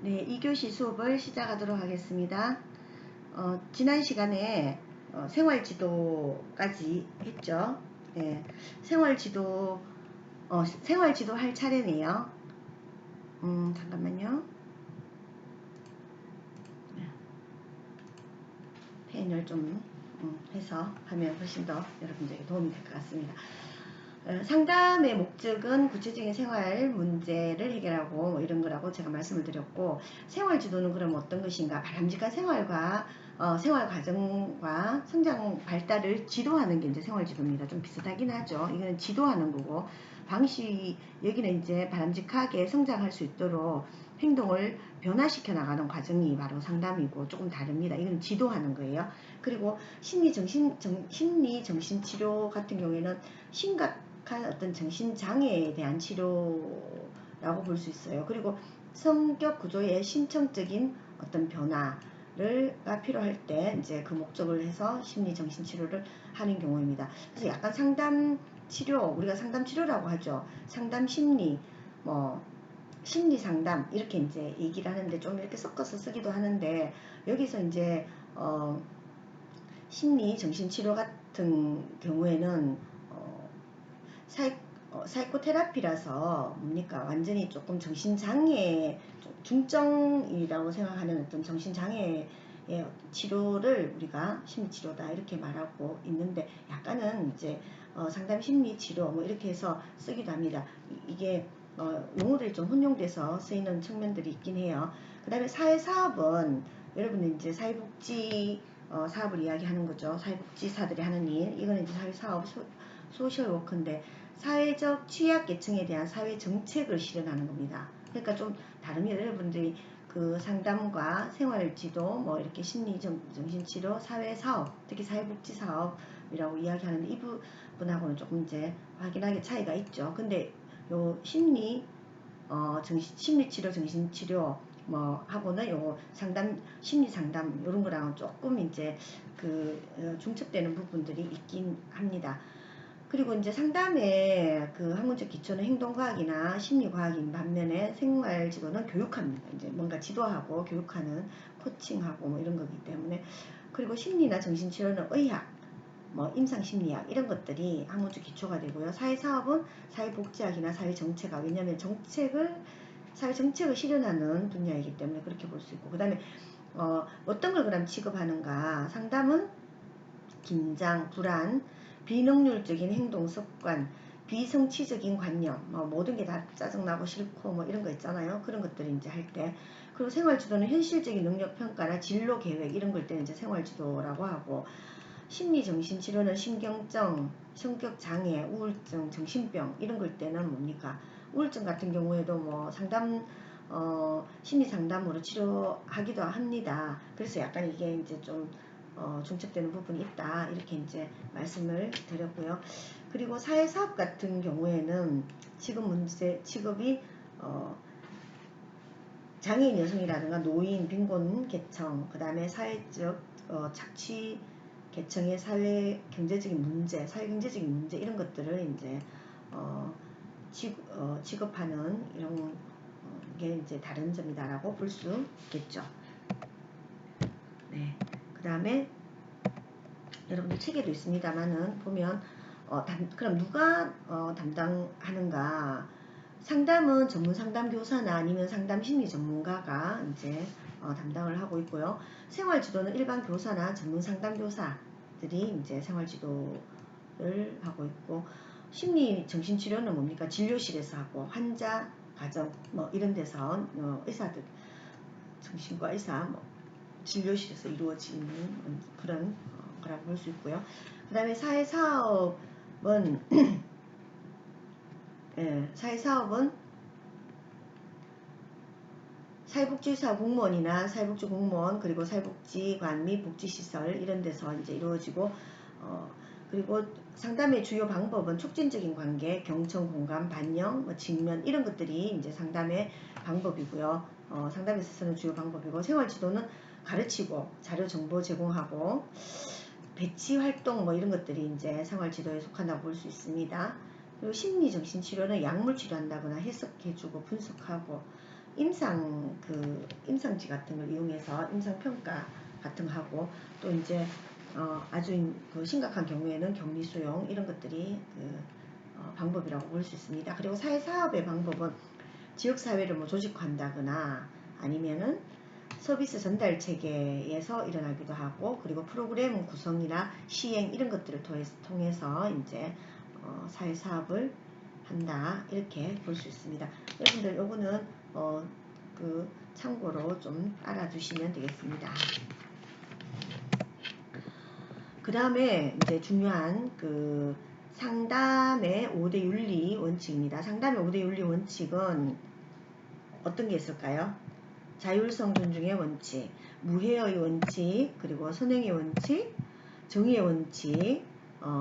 네, 2교시 수업을 시작하도록 하겠습니다. 지난 시간에 생활지도까지 했죠. 네, 생활지도 할 차례네요. 잠깐만요. 펜을 좀 해서 하면 훨씬 더 여러분들에게 도움이 될 것 같습니다. 상담의 목적은 구체적인 생활 문제를 해결하고 뭐 이런 거라고 제가 말씀을 드렸고, 생활지도는 그럼 어떤 것인가? 바람직한 생활과 생활 과정과 성장 발달을 지도하는 게 이제 생활지도입니다. 좀 비슷하긴 하죠. 이거는 지도하는 거고, 여기는 이제 바람직하게 성장할 수 있도록 행동을 변화시켜 나가는 과정이 바로 상담이고 조금 다릅니다. 이건 지도하는 거예요. 그리고 심리 정신 치료 같은 경우에는 심각한 어떤 정신 장애에 대한 치료라고 볼 수 있어요. 그리고 성격 구조의 심층적인 어떤 변화가 필요할 때 이제 그 목적을 해서 심리 정신 치료를 하는 경우입니다. 그래서 약간 상담 치료, 우리가 상담 치료라고 하죠. 상담 심리, 심리 상담 이렇게 이제 얘기를 하는데 좀 이렇게 섞어서 쓰기도 하는데, 여기서 이제 심리 정신 치료 같은 경우에는 사이코테라피라서 뭡니까? 완전히 조금 정신장애, 중증이라고 생각하는 어떤 정신장애의 치료를 우리가 심리치료다 이렇게 말하고 있는데, 약간은 이제 상담 심리치료 뭐 이렇게 해서 쓰기도 합니다. 이게 용어들이 좀 혼용돼서 쓰이는 측면들이 있긴 해요. 그 다음에 사회사업은 여러분이 이제 사회복지 사업을 이야기하는 거죠. 사회복지사들이 하는 일, 이거는 이제 사회사업 소셜워크인데, 사회적 취약계층에 대한 사회정책을 실현하는 겁니다. 그러니까 좀 다릅니다. 여러분들이 그 상담과 생활지도, 뭐 이렇게 심리정신치료, 사회사업, 특히 사회복지사업이라고 이야기하는데, 이 부분하고는 조금 이제 확연하게 차이가 있죠. 근데 요 심리치료, 정신치료 하고는 요 심리상담 요런 거랑은 조금 이제 중첩되는 부분들이 있긴 합니다. 그리고 이제 상담의 그 학문적 기초는 행동과학이나 심리과학인 반면에 생활지도는 교육합니다. 이제 뭔가 지도하고 교육하는, 코칭하고 뭐 이런 거기 때문에. 그리고 심리나 정신치료는 의학, 임상심리학 이런 것들이 학문적 기초가 되고요. 사회사업은 사회복지학이나 사회정책학, 왜냐하면 사회정책을 실현하는 분야이기 때문에 그렇게 볼 수 있고, 그 다음에 어떤 걸 그럼 취급하는가? 상담은 긴장, 불안, 비능률적인 행동 습관, 비성취적인 관념, 모든 게 다 짜증나고 싫고 뭐 이런 거 있잖아요. 그런 것들을 이제 할 때. 그리고 생활지도는 현실적인 능력 평가나 진로 계획 이런 걸 때는 이제 생활지도라고 하고, 심리정신치료는 신경증, 성격장애, 우울증, 정신병 이런 걸 때는 뭡니까? 우울증 같은 경우에도 뭐 심리상담으로 치료하기도 합니다. 그래서 약간 이게 이제 좀 중첩되는 부분이 있다 이렇게 이제 말씀을 드렸고요. 그리고 사회사업 같은 경우에는 직업이 장애인 여성이라든가 노인, 빈곤 계층, 그 다음에 사회적 착취 계층의 사회 경제적인 문제 이런 것들을 이제 취급하는 이런 게 이제 다른 점이다라고 볼 수 있겠죠. 네. 그 다음에 여러분들 책에도 있습니다만은 보면 그럼 누가 담당하는가? 상담은 전문 상담 교사나 아니면 상담 심리 전문가가 이제 담당을 하고 있고요. 생활지도는 일반 교사나 전문 상담 교사들이 이제 생활지도를 하고 있고, 심리 정신치료는 뭡니까? 진료실에서 하고, 환자 가정 이런 데서 의사들, 정신과 의사 진료실에서 이루어지는 그런 거라고 볼 수 있고요. 그 다음에 사회사업은 사회복지사 공무원이나 사회복지 공무원, 그리고 사회복지관 및 복지시설 이런 데서 이제 이루어지고, 그리고 상담의 주요 방법은 촉진적인 관계, 경청, 공감, 반영, 직면 이런 것들이 이제 상담의 방법이고요. 상담에서 쓰는 주요 방법이고, 생활지도는 가르치고 자료 정보 제공하고 배치 활동 이런 것들이 이제 생활지도에 속한다고 볼 수 있습니다. 그리고 심리정신치료는 약물 치료한다거나 해석해주고 분석하고, 임상지 같은 걸 이용해서 임상평가 같은 거 하고, 또 이제 아주 그 심각한 경우에는 격리 수용 이런 것들이 방법이라고 볼 수 있습니다. 그리고 사회사업의 방법은 지역사회를 뭐 조직화한다거나 아니면은 서비스 전달 체계에서 일어나기도 하고, 그리고 프로그램 구성이나 시행 이런 것들을 통해서 이제 사회사업을 한다 이렇게 볼 수 있습니다. 여러분들 요거는 그 참고로 좀 알아두시면 되겠습니다. 그 다음에 이제 중요한 그 상담의 5대 윤리 원칙입니다. 상담의 5대 윤리 원칙은 어떤 게 있을까요? 자율성 존중의 원칙, 무해의 원칙, 그리고 선행의 원칙, 정의의 원칙,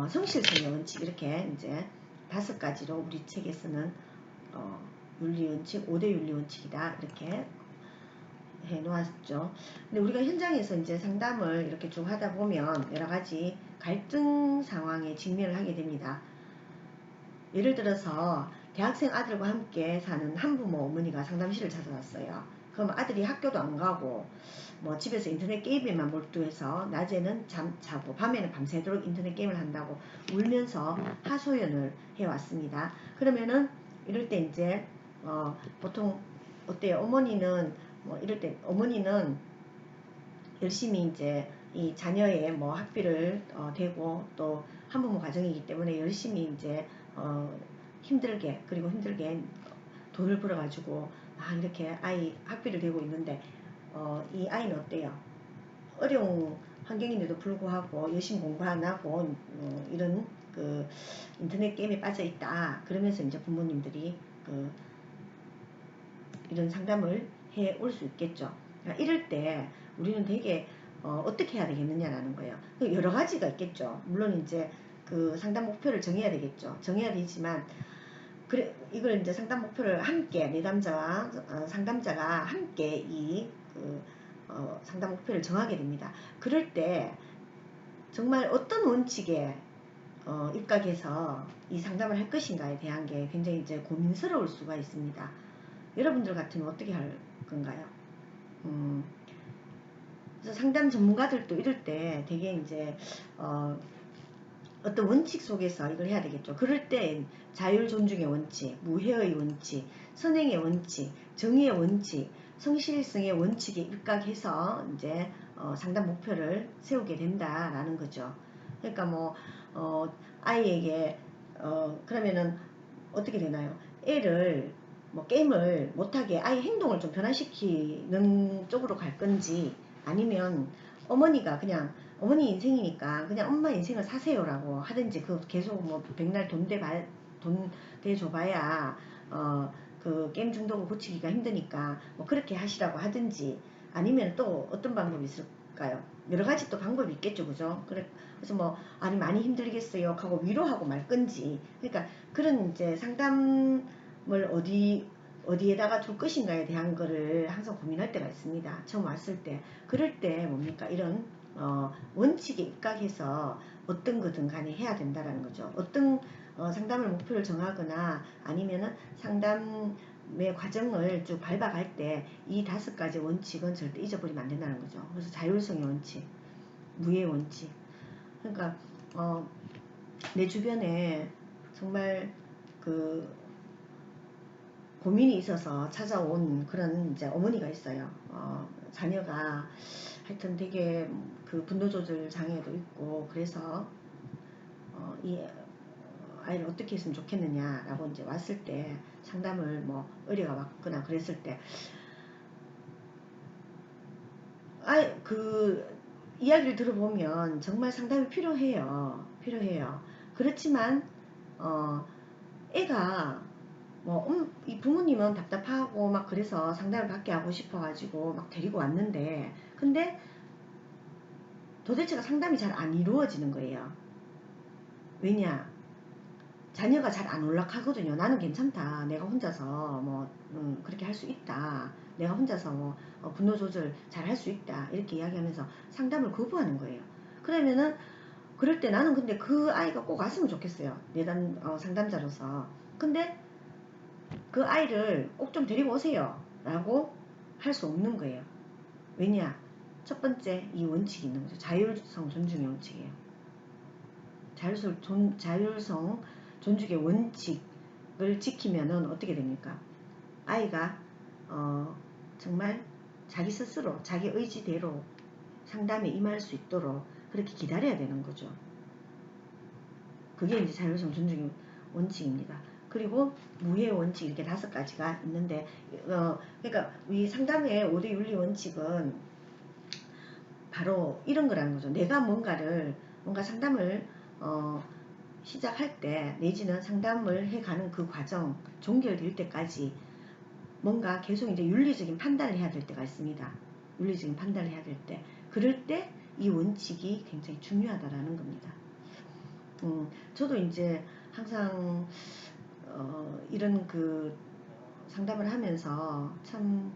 성실성의 원칙, 이렇게 이제 5가지로 우리 책에서는 윤리 원칙, 5대 윤리 원칙이다 이렇게 해 놓았죠. 근데 우리가 현장에서 이제 상담을 이렇게 쭉 하다 보면 여러 가지 갈등 상황에 직면을 하게 됩니다. 예를 들어서 대학생 아들과 함께 사는 한부모 어머니가 상담실을 찾아왔어요. 그럼 아들이 학교도 안 가고 뭐 집에서 인터넷 게임에만 몰두해서 낮에는 잠자고 밤에는 밤새도록 인터넷 게임을 한다고 울면서 하소연을 해왔습니다. 그러면은 이럴 때 이제 보통 어때요? 어머니는 뭐 이럴 때 어머니는 열심히 이제 이 자녀의 뭐 학비를 대고 또 한부모 가정이기 때문에 열심히 이제 힘들게 돈을 벌어가지고 이렇게 아이 학비를 대고 있는데 이 아이는 어때요? 어려운 환경인데도 불구하고 열심히 공부 안 하고 이런 그 인터넷 게임에 빠져 있다. 그러면서 이제 부모님들이 이런 상담을 해 올 수 있겠죠. 그러니까 이럴 때 우리는 되게 어떻게 해야 되겠느냐라는 거예요. 여러 가지가 있겠죠. 물론 이제 그 상담 목표를 정해야 되겠죠. 정해야 되지만 그래 이걸 이제 상담 목표를 함께 내담자와 상담자가 함께 상담 목표를 정하게 됩니다. 그럴 때 정말 어떤 원칙에 입각해서 이 상담을 할 것인가에 대한 게 굉장히 이제 고민스러울 수가 있습니다. 여러분들 같으면 어떻게 할 건가요? 그래서 상담 전문가들도 이럴 때 되게 이제 어떤 원칙 속에서 이걸 해야 되겠죠. 그럴 때 자율 존중의 원칙, 무해의 원칙, 선행의 원칙, 정의의 원칙, 성실성의 원칙에 입각해서 이제 상담 목표를 세우게 된다라는 거죠. 그러니까 뭐 아이에게 그러면은 어떻게 되나요? 애를 뭐 게임을 못하게 아이 행동을 좀 변화시키는 쪽으로 갈 건지, 아니면 어머니가 그냥 어머니 인생이니까 그냥 엄마 인생을 사세요라고 하든지, 그 계속 뭐 백날 돈 대줘봐야 그 게임 중독을 고치기가 힘드니까 뭐 그렇게 하시라고 하든지, 아니면 또 어떤 방법이 있을까요? 여러 가지 또 방법이 있겠죠, 그죠? 그래서 뭐 아니 많이 힘들겠어요 하고 위로하고 말 건지, 그러니까 그런 이제 상담을 어디에다가 둘 것인가에 대한 거를 항상 고민할 때가 있습니다. 처음 왔을 때. 그럴 때 뭡니까? 이런 원칙에 입각해서 어떤 거든 간에 해야 된다라는 거죠. 어떤 상담을 목표를 정하거나 아니면은 상담의 과정을 쭉 밟아갈 때 이 5가지 원칙은 절대 잊어버리면 안 된다는 거죠. 그래서 자율성의 원칙, 무의 원칙. 그러니까 내 주변에 정말 그 고민이 있어서 찾아온 그런 이제 어머니가 있어요. 자녀가 하여튼 되게 그 분노 조절 장애도 있고, 그래서 이 아이를 어떻게 했으면 좋겠느냐라고 이제 왔을 때 상담을 뭐 의뢰가 왔거나 그랬을 때 그 이야기를 들어보면 정말 상담이 필요해요. 그렇지만 애가 뭐 이 부모님은 답답하고 막 그래서 상담을 받게 하고 싶어가지고 막 데리고 왔는데, 근데 도대체가 상담이 잘 안 이루어지는 거예요. 왜냐? 자녀가 잘 안 올라가거든요. 나는 괜찮다. 내가 혼자서 뭐 그렇게 할 수 있다. 내가 혼자서 뭐 분노 조절 잘 할 수 있다. 이렇게 이야기하면서 상담을 거부하는 거예요. 그러면은 그럴 때 나는 근데 그 아이가 꼭 왔으면 좋겠어요. 상담자로서. 근데 그 아이를 꼭 좀 데리고 오세요. 라고 할 수 없는 거예요. 왜냐? 첫 번째 이 원칙이 있는 거죠. 자율성 존중의 원칙이에요. 자율성 존중의 원칙을 지키면은 어떻게 됩니까? 아이가 정말 자기 스스로 자기 의지대로 상담에 임할 수 있도록 그렇게 기다려야 되는 거죠. 그게 이제 자율성 존중의 원칙입니다. 그리고 무해 원칙 이렇게 5가지가 있는데 그러니까 이 상담의 5대 윤리 원칙은 바로 이런 거라는 거죠. 내가 뭔가 상담을 시작할 때 내지는 상담을 해가는 그 과정 종결될 때까지 뭔가 계속 이제 윤리적인 판단을 해야 될 때가 있습니다. 윤리적인 판단을 해야 될 때 그럴 때 이 원칙이 굉장히 중요하다라는 겁니다. 저도 이제 항상 이런 그 상담을 하면서 참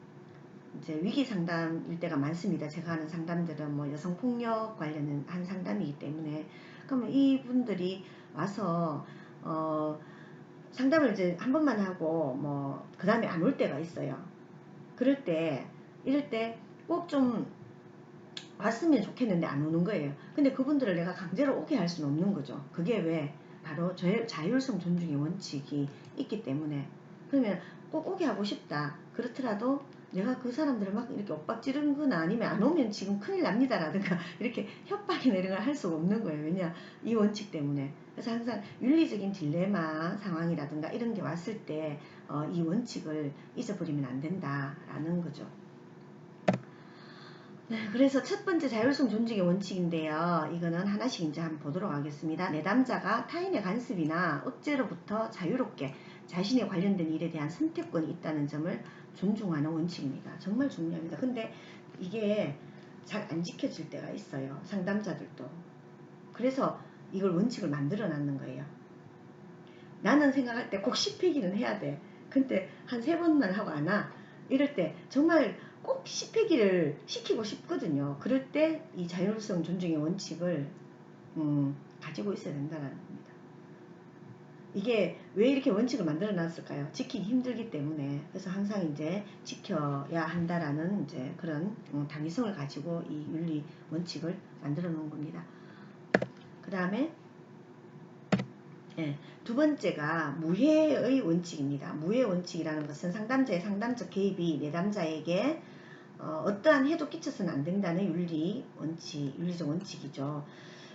이제 위기 상담일 때가 많습니다. 제가 하는 상담들은 뭐 여성 폭력 관련한 상담이기 때문에 그러면 이분들이 와서 상담을 이제 한 번만 하고 뭐 그 다음에 안 올 때가 있어요. 그럴 때 이럴 때 꼭 좀 왔으면 좋겠는데 안 오는 거예요. 근데 그분들을 내가 강제로 오게 할 수는 없는 거죠. 그게 왜? 바로 자율성 존중의 원칙이 있기 때문에. 그러면 꼭 오게 하고 싶다. 그렇더라도 내가 그 사람들을 막 이렇게 엇박지르는 건 아니면 안 오면 지금 큰일 납니다라든가 이렇게 협박이나 이런 걸 할 수가 없는 거예요. 왜냐? 이 원칙 때문에. 그래서 항상 윤리적인 딜레마 상황이라든가 이런 게 왔을 때 이 원칙을 잊어버리면 안 된다라는 거죠. 네, 그래서 첫 번째 자율성 존중의 원칙인데요. 이거는 하나씩 이제 한번 보도록 하겠습니다. 내담자가 타인의 간섭이나 억제로부터 자유롭게 자신에 관련된 일에 대한 선택권이 있다는 점을 존중하는 원칙입니다. 정말 중요합니다. 근데 이게 잘 안 지켜질 때가 있어요. 상담자들도. 그래서 이걸 원칙을 만들어 놨는 거예요. 나는 생각할 때 꼭 10회기는 해야 돼. 근데 한 3번만 하고 안 와. 이럴 때 정말 꼭 10회기를 시키고 싶거든요. 그럴 때 이 자율성 존중의 원칙을 가지고 있어야 된다는 겁니다. 이게 왜 이렇게 원칙을 만들어 놨을까요? 지키기 힘들기 때문에. 그래서 항상 이제 지켜야 한다라는 이제 그런 당위성을 가지고 이 윤리 원칙을 만들어 놓은 겁니다. 그 다음에 두 번째가 무해의 원칙입니다. 무해 원칙이라는 것은 상담자의 상담적 개입이 내담자에게 어떠한 해도 끼쳐서는 안 된다는 윤리적 원칙이죠.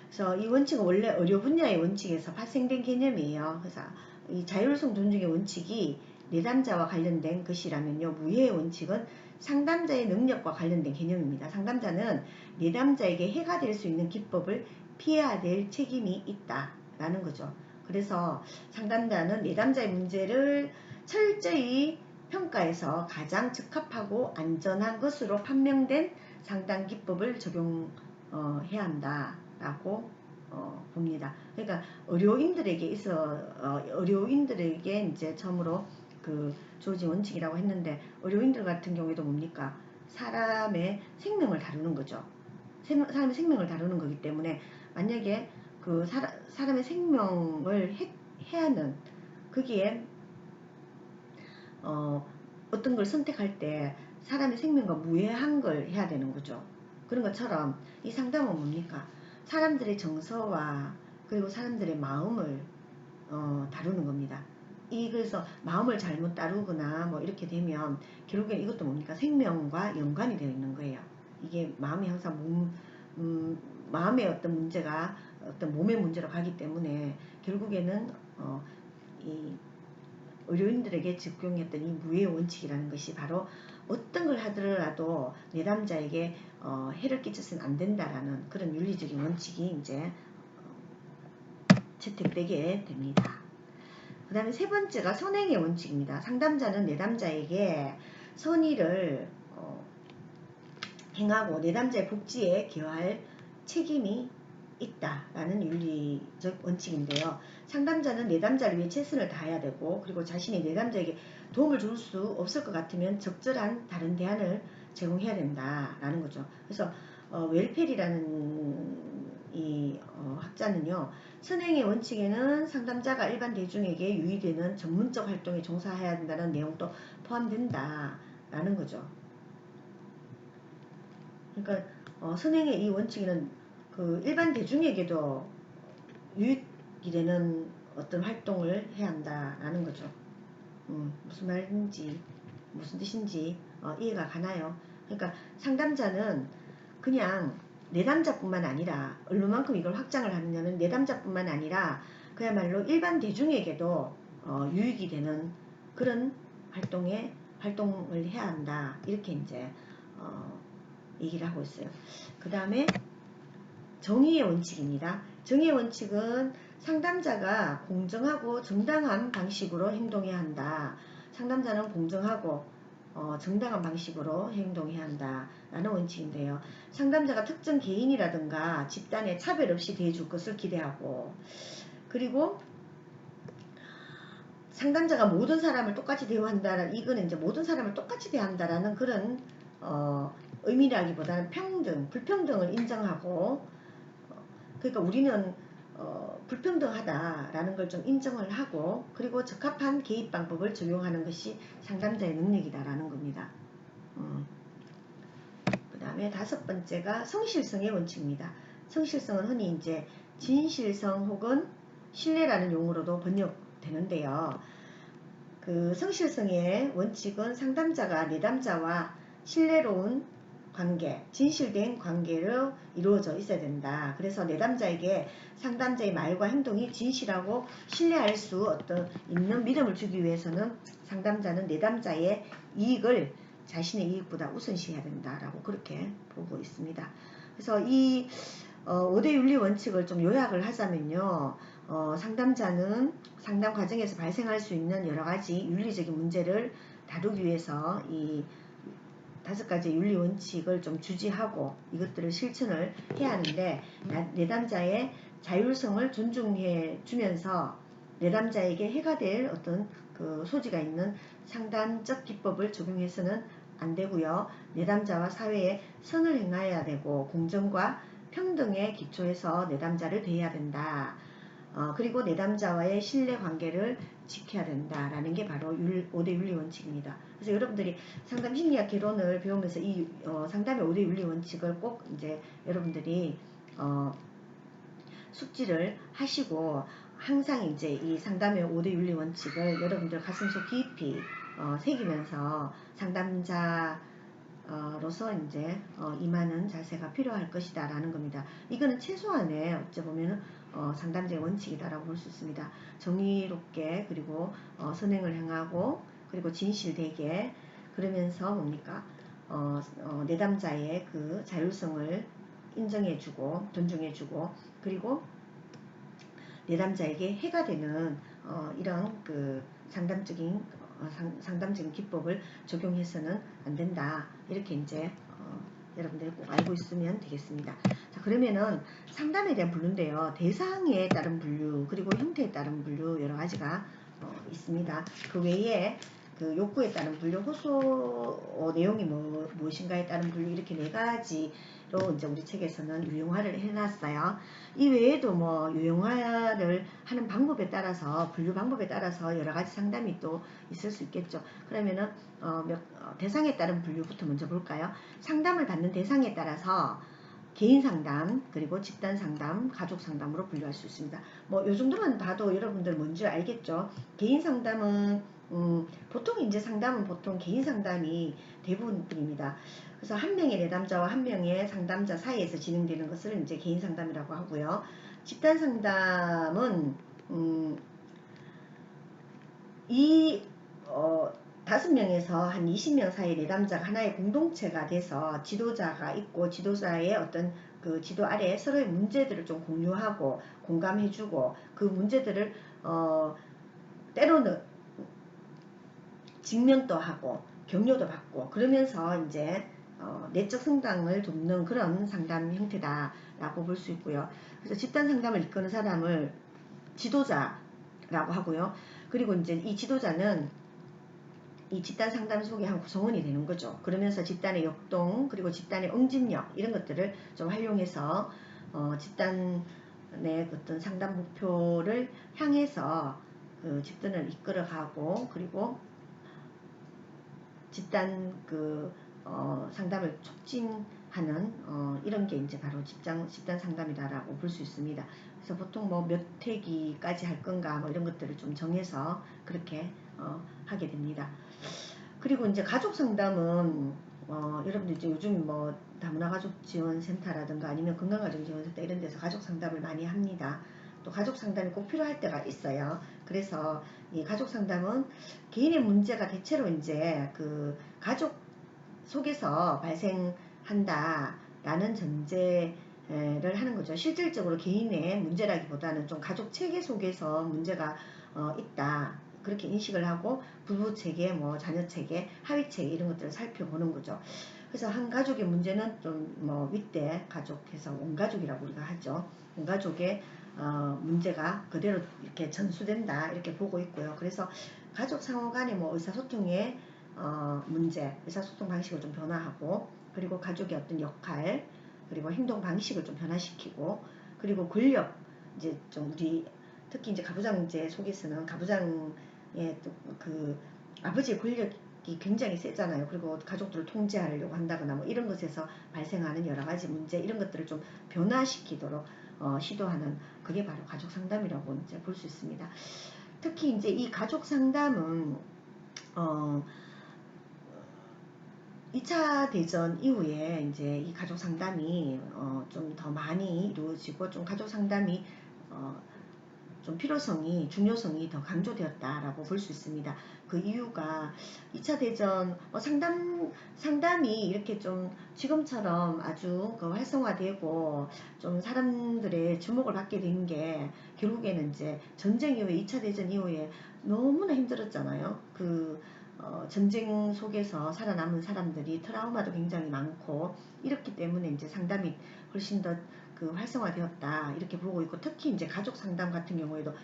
그래서 이 원칙은 원래 의료 분야의 원칙에서 파생된 개념이에요. 그래서 이 자율성 존중의 원칙이 내담자와 관련된 것이라면요. 무해의 원칙은 상담자의 능력과 관련된 개념입니다. 상담자는 내담자에게 해가 될 수 있는 기법을 피해야 될 책임이 있다라는 거죠. 그래서 상담자는 내담자의 문제를 철저히 평가해서 가장 적합하고 안전한 것으로 판명된 상담 기법을 적용해야 한다라고 봅니다. 그러니까 의료인들에게 이제 처음으로 그 주어진 원칙이라고 했는데 의료인들 같은 경우에도 뭡니까? 사람의 생명을 다루는 거죠. 사람의 생명을 다루는 거기 때문에 만약에 그 사람의 생명을 해하는 거기에 어떤 걸 선택할 때 사람의 생명과 무해한 걸 해야 되는 거죠. 그런 것처럼 이 상담은 뭡니까? 사람들의 정서와 그리고 사람들의 마음을 다루는 겁니다. 그래서 마음을 잘못 다루거나 뭐 이렇게 되면 결국엔 이것도 뭡니까? 생명과 연관이 되어 있는 거예요. 이게 마음이 항상 마음의 어떤 문제가 어떤 몸의 문제로 가기 때문에 결국에는 이 의료인들에게 적용했던 이 무해 원칙이라는 것이 바로 어떤 걸 하더라도 내담자에게 해를 끼쳐서는 안 된다라는 그런 윤리적인 원칙이 이제 채택되게 됩니다. 그 다음에 세 번째가 선행의 원칙입니다. 상담자는 내담자에게 선의를 행하고 내담자의 복지에 기여할 책임이 있다라는 윤리적 원칙인데요. 상담자는 내담자를 위해 최선을 다해야 되고 그리고 자신이 내담자에게 도움을 줄 수 없을 것 같으면 적절한 다른 대안을 제공해야 된다라는 거죠. 그래서 웰펠이라는 이 학자는요. 선행의 원칙에는 상담자가 일반 대중에게 유의되는 전문적 활동에 종사해야 된다는 내용도 포함된다 라는 거죠. 그러니까 선행의 이 원칙은 그 일반 대중에게도 유익이 되는 어떤 활동을 해야 한다라는 거죠. 무슨 말인지 무슨 뜻인지 이해가 가나요? 그러니까 상담자는 그냥 내담자뿐만 아니라 얼마만큼 이걸 확장을 하느냐는 내담자뿐만 아니라 그야말로 일반 대중에게도 유익이 되는 그런 활동을 해야 한다. 이렇게 이제 얘기를 하고 있어요. 그 다음에 정의의 원칙입니다. 정의의 원칙은 상담자가 공정하고 정당한 방식으로 행동해야 한다. 상담자는 공정하고 정당한 방식으로 행동해야 한다 라는 원칙인데요. 상담자가 특정 개인이라든가 집단에 차별 없이 대해줄 것을 기대하고, 그리고 상담자가 모든 사람을 똑같이 대우한다라는, 이거는 이제 모든 사람을 똑같이 대한다라는 그런 의미라기보다는 평등, 불평등을 인정하고, 그러니까 우리는 불평등하다라는 걸 좀 인정을 하고, 그리고 적합한 개입 방법을 적용하는 것이 상담자의 능력이다라는 겁니다. 그 다음에 5번째가 성실성의 원칙입니다. 성실성은 흔히 이제 진실성 혹은 신뢰라는 용어로도 번역되는데요. 그 성실성의 원칙은 상담자가 내담자와 신뢰로운 관계, 진실된 관계로 이루어져 있어야 된다. 그래서 내담자에게 상담자의 말과 행동이 진실하고 신뢰할 수 있는 믿음을 주기 위해서는 상담자는 내담자의 이익을 자신의 이익보다 우선시해야 된다라고 그렇게 보고 있습니다. 그래서 이 5대 윤리 원칙을 좀 요약을 하자면요. 상담자는 상담 과정에서 발생할 수 있는 여러 가지 윤리적인 문제를 다루기 위해서 이 5가지 윤리 원칙을 좀 주지하고 이것들을 실천을 해야 하는데, 내담자의 자율성을 존중해 주면서 내담자에게 해가 될 어떤 그 소지가 있는 상담적 기법을 적용해서는 안 되고요. 내담자와 사회에 선을 행해야 되고 공정과 평등의 기초에서 내담자를 대해야 된다. 그리고 내담자와의 신뢰관계를 지켜야 된다라는 게 바로 5대 윤리 원칙입니다. 그래서 여러분들이 상담 심리학 개론을 배우면서 이 상담의 5대 윤리 원칙을 꼭 이제 여러분들이 숙지를 하시고, 항상 이제 이 상담의 5대 윤리 원칙을 여러분들 가슴속 깊이 새기면서 상담자 로서 이제 임하는 자세가 필요할 것이다 라는 겁니다. 이거는 최소한의 어찌 보면 상담자의 원칙이다라고 볼 수 있습니다. 정의롭게, 그리고 선행을 행하고, 그리고 진실되게, 그러면서 뭡니까 내담자의 그 자율성을 인정해주고 존중해주고, 그리고 내담자에게 해가 되는 이런 그 상담적인 기법을 적용해서는 안 된다. 이렇게 이제 여러분들이 꼭 알고 있으면 되겠습니다. 자, 그러면은 상담에 대한 분류인데요. 대상에 따른 분류, 그리고 형태에 따른 분류 여러 가지가 있습니다. 그 외에 그 욕구에 따른 분류, 호소 내용이 무엇인가에 따른 분류, 이렇게 4가지로 이제 우리 책에서는 유형화를 해놨어요. 이 외에도 뭐 유형화를 하는 방법에 따라서, 분류 방법에 따라서 여러 가지 상담이 또 있을 수 있겠죠. 그러면은 대상에 따른 분류부터 먼저 볼까요? 상담을 받는 대상에 따라서 개인 상담, 그리고 집단 상담, 가족 상담으로 분류할 수 있습니다. 뭐 요 정도만 봐도 여러분들 뭔지 알겠죠? 개인 상담은 보통 이제 상담은 보통 개인 상담이 대부분입니다. 그래서 한 명의 내담자와 한 명의 상담자 사이에서 진행되는 것을 이제 개인 상담이라고 하고요. 집단 상담은 이 5명에서 한 20명 사이의 내담자가 하나의 공동체가 돼서 지도자가 있고, 지도자의 어떤 그 지도 아래 서로의 문제들을 좀 공유하고 공감해주고, 그 문제들을 때로는 직면도 하고 격려도 받고, 그러면서 이제 내적 성장을 돕는 그런 상담 형태다라고 볼 수 있고요. 그래서 집단 상담을 이끄는 사람을 지도자라고 하고요. 그리고 이제 이 지도자는 이 집단 상담 속의 한 구성원이 되는 거죠. 그러면서 집단의 역동, 그리고 집단의 응집력, 이런 것들을 좀 활용해서 집단의 어떤 상담 목표를 향해서 그 집단을 이끌어가고, 그리고 집단 상담을 촉진하는 이런 게 이제 바로 집단 상담이다라고 볼 수 있습니다. 그래서 보통 뭐 몇 회기까지 할 건가 뭐 이런 것들을 좀 정해서 그렇게 하게 됩니다. 그리고 이제 가족 상담은 여러분들 이제 요즘 뭐 다문화 가족 지원센터라든가 아니면 건강가족지원센터 이런 데서 가족 상담을 많이 합니다. 또 가족 상담이 꼭 필요할 때가 있어요. 그래서 이 가족 상담은 개인의 문제가 대체로 이제 그 가족 속에서 발생한다라는 전제를 하는 거죠. 실질적으로 개인의 문제라기보다는 좀 가족 체계 속에서 문제가 있다. 그렇게 인식을 하고 부부 체계, 뭐 자녀 체계, 하위 체계 이런 것들을 살펴보는 거죠. 그래서 한 가족의 문제는 좀 뭐 윗대 가족해서 온 가족이라고 우리가 하죠. 온 가족의 문제가 그대로 이렇게 전수된다 이렇게 보고 있고요. 그래서 가족 상호 간의 뭐 의사소통의 문제, 의사소통 방식을 좀 변화하고, 그리고 가족의 어떤 역할, 그리고 행동 방식을 좀 변화시키고, 그리고 권력, 이제 좀 우리 특히 이제 가부장제 속에서는 가부장의 그 아버지의 권력이 굉장히 세잖아요. 그리고 가족들을 통제하려고 한다거나 뭐 이런 것에서 발생하는 여러 가지 문제 이런 것들을 좀 변화시키도록 시도하는 그게 바로 가족 상담이라고 이제 볼 수 있습니다. 특히 이제 이 가족 상담은 2차 대전 이후에 이제 이 가족 상담이 좀 더 많이 이루어지고 좀 가족 상담이 좀 필요성이 중요성이 더 강조되었다라고 볼 수 있습니다. 그 이유가 2차 대전 상담이 이렇게 좀 지금처럼 아주 활성화되고 좀 사람들의 주목을 받게 된 게 결국에는 이제 전쟁 이후에 2차 대전 이후에 너무나 힘들었잖아요. 전쟁 속에서 살아남은 사람들이 트라우마도 굉장히 많고 이렇기 때문에 이제 상담이 훨씬 더 활성화되었다 이렇게 보고 있고, 특히 이제 가족 상담 같은 경우에도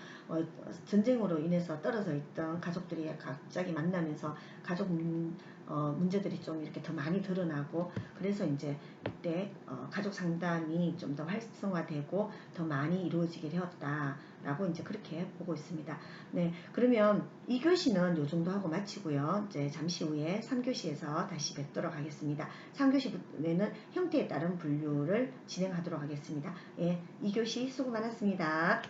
전쟁으로 인해서 떨어져 있던 가족들이 갑자기 만나면서 가족 문제들이 좀 이렇게 더 많이 드러나고, 그래서 이제 이때 가족 상담이 좀 더 활성화되고 더 많이 이루어지게 되었다라고 이제 그렇게 보고 있습니다. 네, 그러면 2교시는 요 정도 하고 마치고요. 이제 잠시 후에 3교시에서 다시 뵙도록 하겠습니다. 3교시에는 형태에 따른 분류를 진행하도록 하겠습니다. 예, 2교시 수고 많았습니다.